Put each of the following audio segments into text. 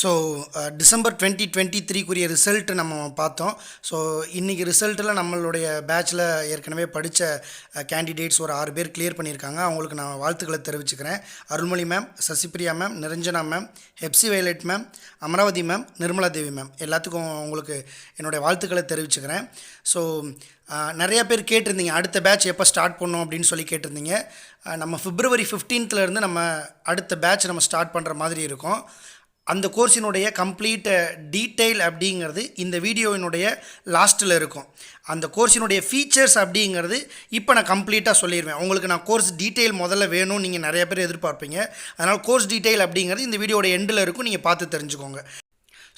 So December 2023 result நம்ம பார்த்தோம். So இன்றைக்கி ரிசல்ட்டில் நம்மளுடைய பேட்சில் ஏற்கனவே படித்த கேண்டிடேட்ஸ் ஒரு 6 பேர் கிளியர் பண்ணியிருக்காங்க. அவங்களுக்கு நான் வாழ்த்துக்களை தெரிவிச்சுக்கிறேன். Arulmozhi ma'am, Sasipriya ma'am, Niranjana ma'am, Hepsi Violet ma'am, Amaravathi ma'am, Nirmala Devi ma'am எல்லாத்துக்கும் உங்களுக்கு என்னுடைய வாழ்த்துக்களை தெரிவிச்சுக்கிறேன். ஸோ நிறைய பேர் கேட்டிருந்தீங்க அடுத்த பேட்ச் எப்போ ஸ்டார்ட் பண்ணோம் அப்படின்னு சொல்லி கேட்டிருந்தீங்க. நம்ம February 15th நம்ம அடுத்த பேட்ச் நம்ம ஸ்டார்ட் பண்ணுற மாதிரி இருக்கும். அந்த கோர்ஸினுடைய கம்ப்ளீட் டீட்டெயில் அப்படிங்கிறது இந்த வீடியோவினுடைய லாஸ்ட்டில் இருக்கும். அந்த கோர்ஸினுடைய ஃபீச்சர்ஸ் அப்படிங்கிறது இப்போ நான் கம்ப்ளீட்டாக சொல்லிடுவேன். உங்களுக்கு நான் கோர்ஸ் டீட்டெயில் முதல்ல வேணும்னு நீங்கள் நிறைய பேர் எதிர்பார்ப்பீங்க. அதனால் கோர்ஸ் டீட்டெயில் அப்படிங்கிறது இந்த வீடியோட எண்டில் இருக்கும், நீங்கள் பார்த்து தெரிஞ்சுக்கோங்க.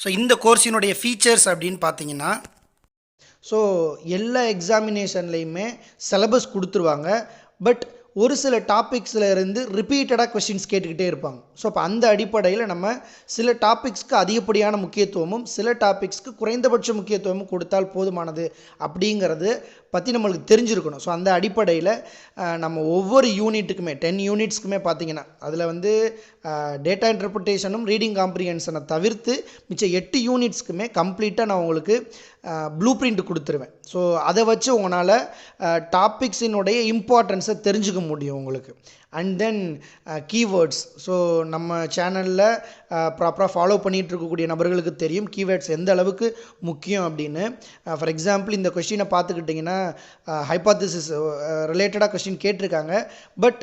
ஸோ இந்த கோர்ஸினுடைய ஃபீச்சர்ஸ் அப்படின்னு பார்த்தீங்கன்னா, ஸோ எல்லா எக்ஸாமினேஷன்லேயுமே சிலபஸ் கொடுத்துருவாங்க. பட் ஒரு சில டாபிக்ஸில் இருந்து ரிப்பீட்டடாக கொஸ்டின்ஸ் கேட்டுக்கிட்டே இருப்பாங்க. ஸோ அப்போ அந்த அடிப்படையில் நம்ம சில டாபிக்ஸ்க்கு அதிகப்படியான முக்கியத்துவமும் சில டாபிக்ஸ்க்கு குறைந்தபட்ச முக்கியத்துவமும் கொடுத்தால் போதுமானது அப்படிங்கிறது பற்றி நம்மளுக்கு தெரிஞ்சிருக்கணும். ஸோ அந்த அடிப்படையில் நம்ம ஒவ்வொரு யூனிட்டுக்குமே 10 யூனிட்ஸ்க்குமே பார்த்திங்கன்னா அதில் டேட்டா இன்டர்பிரிட்டேஷனும் ரீடிங் காம்ப்ரிஹென்ஷனை தவிர்த்து மிச்ச 8 யூனிட்ஸ்க்குமே கம்ப்ளீட்டாக நான் உங்களுக்கு ப்ளூ பிரிண்ட் கொடுத்துருவேன். ஸோ அதை வச்சு உங்களால் டாபிக்ஸினுடைய இம்பார்ட்டன்ஸை தெரிஞ்சுக்க முடியும் உங்களுக்கு. And then keywords. ஸோ நம்ம சேனலில் ப்ராப்பராக ஃபாலோ பண்ணிகிட்டு இருக்கக்கூடிய நபர்களுக்கு தெரியும் கீவேர்ட்ஸ் எந்த அளவுக்கு முக்கியம் அப்படின்னு. ஃபார் எக்ஸாம்பிள் இந்த கொஸ்டினை பார்த்துக்கிட்டிங்கன்னா ஹைபாத்திசிஸ் ரிலேட்டடாக கொஸ்டின் கேட்டிருக்காங்க. பட்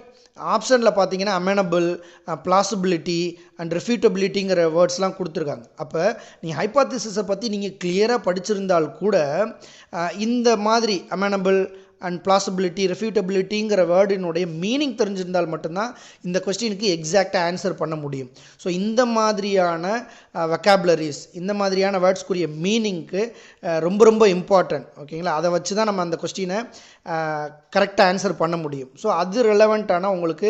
ஆப்ஷனில் பார்த்தீங்கன்னா அமெனபிள், பிளாசிபிலிட்டி அண்ட் ரெஃப்யூட்டபிலிட்டிங்கிற வேர்ட்ஸ்லாம் கொடுத்துருக்காங்க. அப்போ நீங்கள் ஹைபாத்திசிஸை பற்றி நீங்கள் கிளியராக படிச்சிருந்தால் கூட இந்த மாதிரி அமெனபிள் அண்ட் பிளாசிபிலிட்டி, ரெஃப்யூட்டபிலிட்டிங்கிற வேர்டினுடைய மீனிங் தெரிஞ்சிருந்தால் மட்டும்தான் இந்த கொஸ்டினுக்கு எக்ஸாக்டாக ஆன்சர் பண்ண முடியும். ஸோ இந்த மாதிரியான வெக்காபுலரிஸ், இந்த மாதிரியான வேர்ட்ஸ்க்குரிய மீனிங்க்கு ரொம்ப ரொம்ப இம்பார்ட்டன்ட். ஓகேங்களா? அதை வச்சு தான் நம்ம அந்த கொஸ்டினை கரெக்டாக ஆன்சர் பண்ண முடியும். ஸோ அது ரெலவெண்ட்டான உங்களுக்கு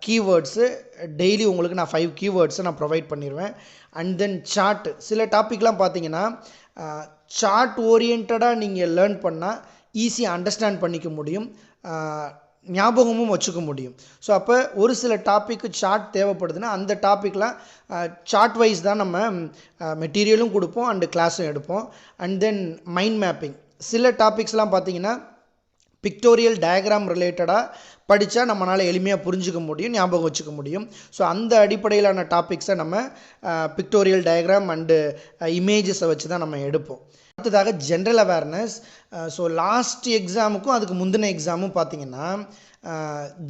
கீவேர்ட்ஸு டெய்லி உங்களுக்கு நான் 5 கீவேர்ட்ஸை நான் ப்ரொவைட் பண்ணிடுவேன். And then chart. சில டாப்பிக்லாம் பார்த்தீங்கன்னா சார்ட் ஓரியன்டாக நீங்கள் லேர்ன் பண்ணால் ஈஸியாக அண்டர்ஸ்டாண்ட் பண்ணிக்க முடியும், ஞாபகமும் வச்சுக்க முடியும். ஸோ அப்போ ஒரு சில டாப்பிக்கு சார்ட் தேவைப்படுதுன்னா அந்த டாப்பிக்லாம் சார்ட் வைஸ் தான் நம்ம மெட்டீரியலும் கொடுப்போம் அண்டு கிளாஸும் எடுப்போம். And then mind mapping. சில டாபிக்ஸ்லாம் பார்த்தீங்கன்னா பிக்டோரியல் டயக்ராம் ரிலேட்டடாக படித்தா நம்மளால் எளிமையாக புரிஞ்சிக்க முடியும், ஞாபகம் வச்சுக்க முடியும். ஸோ அந்த அடிப்படையிலான டாபிக்ஸை நம்ம பிக்டோரியல் டயக்ராம் அண்டு இமேஜஸை வச்சு தான் நம்ம எடுப்போம். அடுத்ததாக ஜென்ரல் அவேர்னஸ். ஸோ லாஸ்ட் எக்ஸாமுக்கும் அதுக்கு முந்தின எக்ஸாமும் பார்த்தீங்கன்னா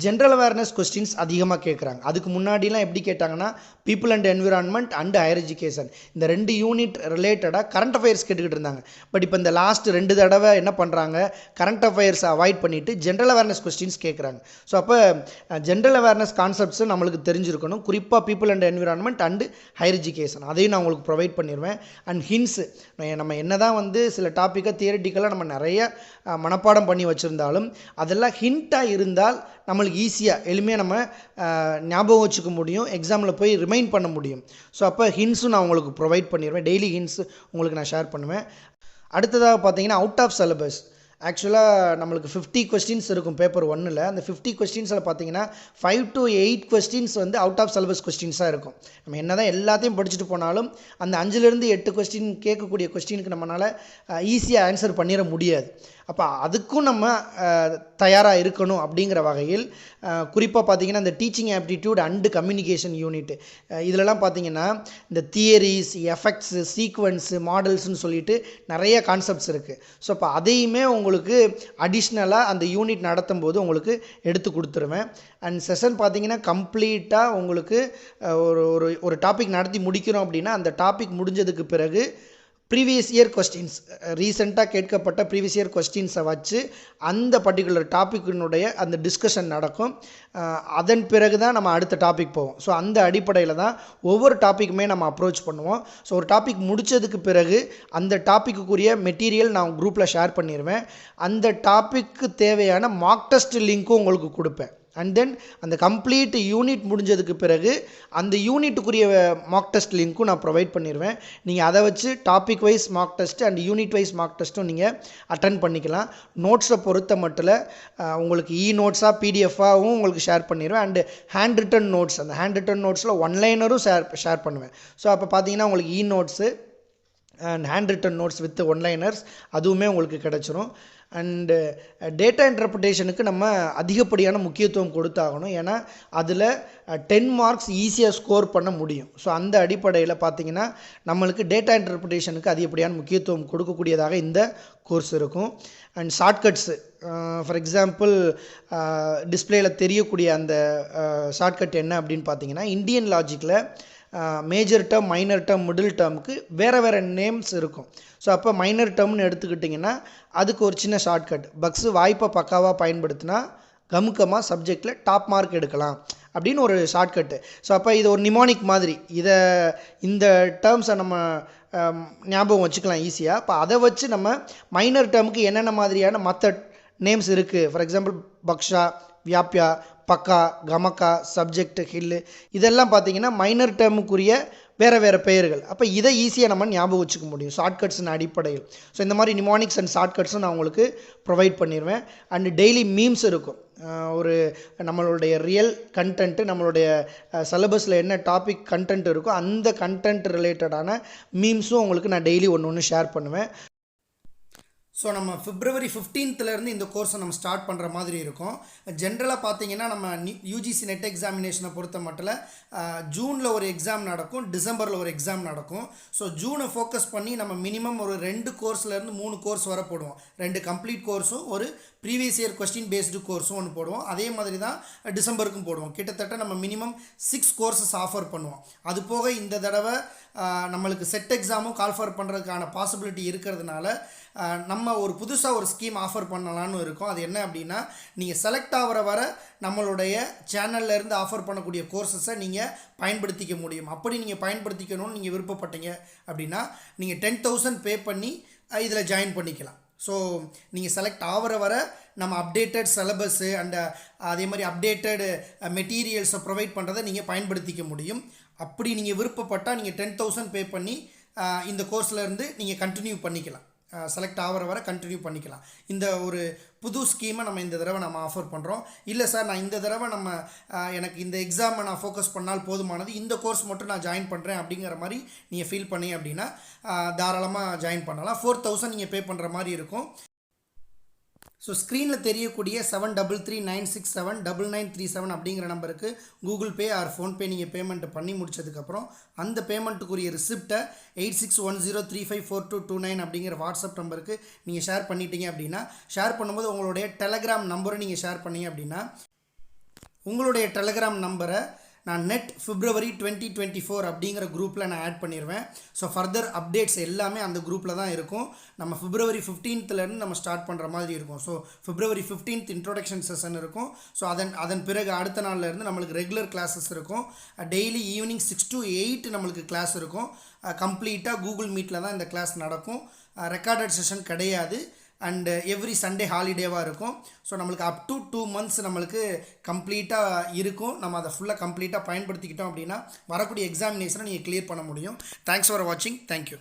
ஜென்ரல் அவேர்னஸ் கொஸ்டின்ஸ் அதிகமாக கேட்குறாங்க. அதுக்கு முன்னாடிலாம் எப்படி கேட்டாங்கன்னா people and environment and higher education இந்த 2 யூனிட் ரிலேட்டடாக கரண்ட் அஃபேர்ஸ் கேட்டுக்கிட்டு இருந்தாங்க. பட் இப்போ இந்த லாஸ்ட் 2 தடவை என்ன பண்ணுறாங்க, கரண்ட் அஃபேர்ஸை அவாய்ட் பண்ணிவிட்டு ஜென்ரல் அவேர்னஸ் கொஸ்டின்ஸ் கேட்குறாங்க. ஸோ அப்போ ஜென்ரல் அவேர்னஸ் கான்செப்ட்ஸும் நம்மளுக்கு தெரிஞ்சிருக்கணும். குறிப்பாக people and environment and higher education அதையும் நான் உங்களுக்கு ப்ரொவைட் பண்ணிடுவேன். And hints. நம்ம என்ன தான் சில டாப்பிக்கை தியரிட்டிக்கலாக நம்ம நிறைய மனப்பாடம் பண்ணி வச்சுருந்தாலும் அதெல்லாம் ஹிண்ட்டாக இருந்தால் நம்மளுக்கு ஈஸியாக எளிமையாக நம்ம ஞாபகம் வச்சுக்க முடியும், எக்ஸாமில் போய் ரிமைண்ட் பண்ண முடியும். ஸோ அப்போ ஹின்ஸும் நான் உங்களுக்கு ப்ரொவைட் பண்ணிடுவேன். டெய்லி ஹின்ஸ் உங்களுக்கு நான் ஷேர் பண்ணுவேன். அடுத்ததாக பார்த்தீங்கன்னா அவுட் ஆஃப் சிலபஸ். ஆக்சுவலாக நம்மளுக்கு 50 கொஸ்டின்ஸ் இருக்கும் பேப்பர் 1ல். அந்த 50 கொஸ்டின்ஸில் பார்த்தீங்கன்னா 5 to 8 questions out of syllabus கொஸ்டின்ஸாக இருக்கும். நம்ம என்ன தான் எல்லாத்தையும் படிச்சுட்டு போனாலும் அந்த 5லேருந்து 8 கொஸ்டின் கேட்கக்கூடிய கொஸ்டினுக்கு நம்மளால் ஈஸியாக ஆன்சர் பண்ணிட முடியாது. அப்போ அதுக்கும் நம்ம தயாராக இருக்கணும். அப்படிங்கிற வகையில் குறிப்பாக பார்த்திங்கன்னா இந்த teaching aptitude and communication unit இதிலலாம் பார்த்திங்கன்னா இந்த தியரிஸ், எஃபெக்ட்ஸு, சீக்வன்ஸு, மாடல்ஸ்னு சொல்லிட்டு நிறைய கான்செப்ட்ஸ் இருக்குது. ஸோ அப்போ அதையுமே உங்களுக்கு அடிஷ்னலாக அந்த யூனிட் நடத்தும் போது உங்களுக்கு எடுத்து கொடுத்துருவேன். அண்ட் செஷன் பார்த்திங்கன்னா கம்ப்ளீட்டாக உங்களுக்கு ஒரு டாபிக் நடத்தி முடிக்கிறோம் அப்படின்னா அந்த டாபிக் முடிஞ்சதுக்கு பிறகு ப்ரீவியஸ் இயர் கொஸ்டின்ஸ், ரீசெண்டாக கேட்கப்பட்ட ப்ரீவியஸ் இயர் கொஸ்டின்ஸை வச்சு அந்த பர்டிகுலர் டாப்பிக்கினுடைய அந்த டிஸ்கஷன் நடக்கும். அதன் பிறகு தான் நம்ம அடுத்த டாபிக் போவோம். ஸோ அந்த அடிப்படையில் தான் ஒவ்வொரு டாப்பிக்குமே நம்ம அப்ரோச் பண்ணுவோம். ஸோ ஒரு டாபிக் முடித்ததுக்கு பிறகு அந்த டாப்பிக்குரிய மெட்டீரியல் நான் குரூப்பில் ஷேர் பண்ணிடுவேன். அந்த டாப்பிக்கு தேவையான மார்க் டெஸ்ட் லிங்க்கும் உங்களுக்கு கொடுப்பேன். அண்ட் தென் அந்த கம்ப்ளீட் யூனிட் முடிஞ்சதுக்கு பிறகு அந்த யூனிட்டுக்குரிய மார்க் டெஸ்ட் லிங்க்கும் நான் ப்ரொவைட் பண்ணிடுவேன். நீங்கள் அதை வச்சு topic wise mark test and unit wise mark டெஸ்ட்டும் நீங்கள் அட்டன் பண்ணிக்கலாம். நோட்ஸை பொறுத்த மட்டும் உங்களுக்கு நோட்ஸாக பிடிஎஃபாகவும் உங்களுக்கு ஷேர் பண்ணிடுவேன். அண்டு ஹேண்ட் ரிட்டன் நோட்ஸ், அந்த ஹேண்ட் ரிட்டன் நோட்ஸில் ஒன்லைனரும் ஷேர் பண்ணுவேன். ஸோ அப்போ பார்த்தீங்கன்னா உங்களுக்கு notes and hand return notes with one-liners அதுவுமே உங்களுக்கு கிடச்சிரும். அண்டு டேட்டா இன்டர்பிரிட்டேஷனுக்கு நம்ம அதிகப்படியான முக்கியத்துவம் கொடுத்தாகணும். ஏன்னா அதில் 10 மார்க்ஸ் ஈஸியாக ஸ்கோர் பண்ண முடியும். ஸோ அந்த அடிப்படையில் பார்த்தீங்கன்னா நம்மளுக்கு டேட்டா இன்டர்பிரிட்டேஷனுக்கு அதிகப்படியான முக்கியத்துவம் கொடுக்கக்கூடியதாக இந்த கோர்ஸ் இருக்கும். அண்ட் ஷார்ட்கட்ஸு, ஃபார் எக்ஸாம்பிள் டிஸ்பிளேயில் தெரியக்கூடிய அந்த ஷார்ட்கட் என்ன அப்படின்னு பார்த்தீங்கன்னா, இந்தியன் லாஜிக்கில் major term, minor term, middle டேர்முக்கு வேறு நேம்ஸ் இருக்கும். ஸோ அப்போ மைனர் டேர்ம்னு எடுத்துக்கிட்டிங்கன்னா அதுக்கு ஒரு சின்ன ஷார்ட்கட், பக்ஸு வாய்ப்பை பக்காவாக பயன்படுத்தினா கமுக்கமாக சப்ஜெக்டில் டாப் மார்க் எடுக்கலாம் அப்படின்னு ஒரு ஷார்ட்கட்டு. ஸோ அப்போ இது ஒரு நிமானிக் மாதிரி, இந்த டேர்ம்ஸை நம்ம ஞாபகம் வச்சுக்கலாம் ஈஸியாக. அப்போ அதை வச்சு நம்ம மைனர் டேர்முக்கு என்னென்ன மாதிரியான மற்ற நேம்ஸ் இருக்குது, ஃபார் எக்ஸாம்பிள் பக்ஷா, வியாப்யா, பக்கா, கமக்கா, சப்ஜெக்ட், ஹில்லு, இதெல்லாம் பார்த்தீங்கன்னா மைனர் டேர்முக்குரிய வேறு பெயர்கள். அப்போ இதை ஈஸியாக நம்ம ஞாபகம் வச்சுக்க முடியும் ஷார்ட்கட்ஸின் அடிப்படையில். ஸோ இந்த மாதிரி நிமானிக்ஸ் அண்ட் ஷார்ட்கட்ஸும் நான் உங்களுக்கு ப்ரொவைட் பண்ணிடுவேன். அண்டு டெய்லி மீம்ஸ் இருக்கும். ஒரு நம்மளுடைய ரியல் கண்டென்ட்டு, நம்மளுடைய சிலபஸில் என்ன டாபிக் கண்டென்ட் இருக்கோ அந்த கண்டென்ட் ரிலேட்டடான மீம்ஸும் உங்களுக்கு நான் டெய்லி ஒன்று ஷேர் பண்ணுவேன். ஸோ நம்ம February 15th இந்த கோர்ஸை நம்ம ஸ்டார்ட் பண்ணுற மாதிரி இருக்கும். ஜென்ரலாக பார்த்தீங்கன்னா நம்ம யூஜிசி நெட் எக்ஸாமினேஷனை பொறுத்த மட்டும் ஜூனில் ஒரு எக்ஸாம் நடக்கும், டிசம்பரில் ஒரு எக்ஸாம் நடக்கும். ஸோ ஜூனை ஃபோக்கஸ் பண்ணி நம்ம மினிமம் ஒரு 2 கோர்ஸ்லேருந்து 3 கோர்ஸ் வர போடுவோம். 2 கம்ப்ளீட் கோர்ஸும் ஒரு ப்ரீவியஸ் இயர் கொஸ்டின் பேஸ்டு கோர்ஸும் ஒன்று போடுவோம். அதே மாதிரி தான் டிசம்பருக்கும் போடுவோம். கிட்டத்தட்ட நம்ம மினிமம் 6 கோர்சஸ் ஆஃபர் பண்ணுவோம். அது போக இந்த தடவை நம்மளுக்கு செட் எக்ஸாமும் கால்ஃபர் பண்ணுறதுக்கான பாசிபிலிட்டி இருக்கிறதுனால நம்ம ஒரு புதுசாக ஒரு ஸ்கீம் ஆஃபர் பண்ணலான்னு இருக்கோம். அது என்ன அப்படின்னா, நீங்கள் செலக்ட் ஆகிற வர நம்மளுடைய சேனல்லேருந்து ஆஃபர் பண்ணக்கூடிய கோர்சஸை நீங்கள் பயன்படுத்திக்க முடியும். அப்படி நீங்கள் பயன்படுத்திக்கணும்னு நீங்கள் விருப்பப்பட்டீங்க அப்படின்னா நீங்கள் 10,000 பே பண்ணி இதில் ஜாயின் பண்ணிக்கலாம். ஸோ நீங்கள் செலக்ட் ஆகிற வர நம்ம அப்டேட்டட் சிலபஸ்ஸு அண்ட் அதே மாதிரி அப்டேட்டட் மெட்டீரியல்ஸை ப்ரொவைட் பண்ணுறதை நீங்கள் பயன்படுத்திக்க முடியும். அப்படி நீங்கள் விருப்பப்பட்டால் நீங்கள் 10,000 பே பண்ணி இந்த கோர்ஸ்லேருந்து நீங்கள் கண்டினியூ பண்ணிக்கலாம். செலக்ட் ஆகிற வர கண்டினியூ பண்ணிக்கலாம். இந்த ஒரு புது ஸ்கீமை நம்ம இந்த தடவை நம்ம ஆஃபர் பண்ணுறோம். இல்லை சார், நான் இந்த தடவை எனக்கு இந்த எக்ஸாமை நான் ஃபோக்கஸ் பண்ணால் போதுமானது, இந்த கோர்ஸ் மட்டும் நான் ஜாயின் பண்ணுறேன் அப்படிங்கிற மாதிரி நீங்கள் ஃபீல் பண்ணி அப்படின்னா தாராளமாக ஜாயின் பண்ணலாம். 4,000 நீங்கள் பே பண்ணுற மாதிரி இருக்கும். ஸோ ஸ்க்ரீனில் தெரியக்கூடிய 7339679937 அப்படிங்கிற நம்பருக்கு கூகுள் பே ஆர் ஃபோன்பே நீங்கள் பேமெண்ட்டு பண்ணி முடிச்சதுக்கப்புறம் அந்த பேமெண்ட்டுக்குரிய ரிசிப்டை 8610354229 அப்படிங்கிற வாட்ஸ்அப் நம்பருக்கு நீங்கள் ஷேர் பண்ணிட்டீங்க அப்படின்னா, ஷேர் பண்ணும்போது உங்களுடைய டெலகிராம் நம்பரை நீங்கள் ஷேர் பண்ணீங்க அப்படின்னா உங்களுடைய டெலகிராம் நம்பரை நான் நெட் February 2024 அப்படிங்கிற குரூப்பில் நான் ஆட் பண்ணிடுவேன். ஸோ ஃபர்தர் அப்டேட்ஸ் எல்லாமே அந்த குரூப்பில் தான் இருக்கும். நம்ம February 15th நம்ம ஸ்டார்ட் பண்ணுற மாதிரி இருக்கும். So February 15th introduction session இருக்கும். ஸோ அதன் பிறகு அடுத்த நாள்லேருந்து நம்மளுக்கு ரெகுலர் கிளாஸஸ் இருக்கும். டெய்லி ஈவினிங் 6 to 8 நம்மளுக்கு கிளாஸ் இருக்கும். கம்ப்ளீட்டாக கூகுள் மீட்டில் தான் இந்த கிளாஸ் நடக்கும். ரெக்கார்டட் செஷன் கிடையாது. அண்டு எவ்ரி சண்டே ஹாலிடேவாக இருக்கும். ஸோ நம்மளுக்கு அப் டு 2 months நம்மளுக்கு கம்ப்ளீட்டாக இருக்கும். நம்ம அதை ஃபுல்லாக கம்ப்ளீட்டாக பயன்படுத்திக்கிட்டோம் அப்படின்னா வரக்கூடிய எக்ஸாமினேஷனை நீங்கள் கிளியர் பண்ண முடியும். தேங்க்ஸ் ஃபார் வாட்சிங். தேங்க்யூ.